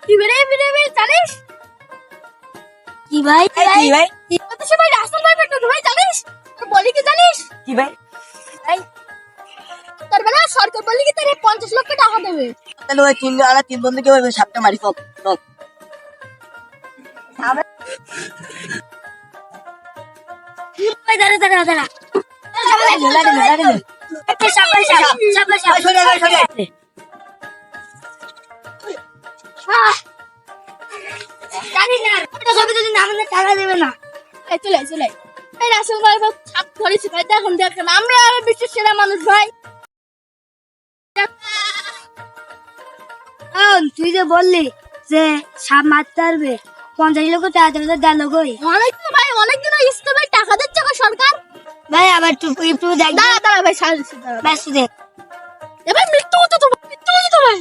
কি বেরে জানিস কি ভাই কি ভাই কত সময় রাস্তার ভাই পেট্রোল ভাই জানিস তো বলি কি জানিস কি ভাই তোর বেলা সরকার বলি কি তোর 50 লক্ষ টাকা দেবে তাহলে ওই তিন বন্ধুকে ওই সাপটা মারি সব সব ভাই দাঁড়া একটা সাপ জানি না এটা সবে যদি না আমাদের টাকা দেবে না। এই চলে এই রাসেল ভাই বাপ ছাপ ধরেছি ভাই দেখুন আমরা বিশ্বের সেরা মানুষ ভাই তুই যে বললি যে সাপ মারতে পারবে 50 লক্ষ টাকা দেবে গেল কই অনেক দিন ইস্তবে টাকা দিচ্ছে গো সরকার ভাই আবার একটু দেখ দাঁড়া ভাই সাল দাঁড়া ব্যাস দেখ এবার মৃত্যু হতো তো ভাই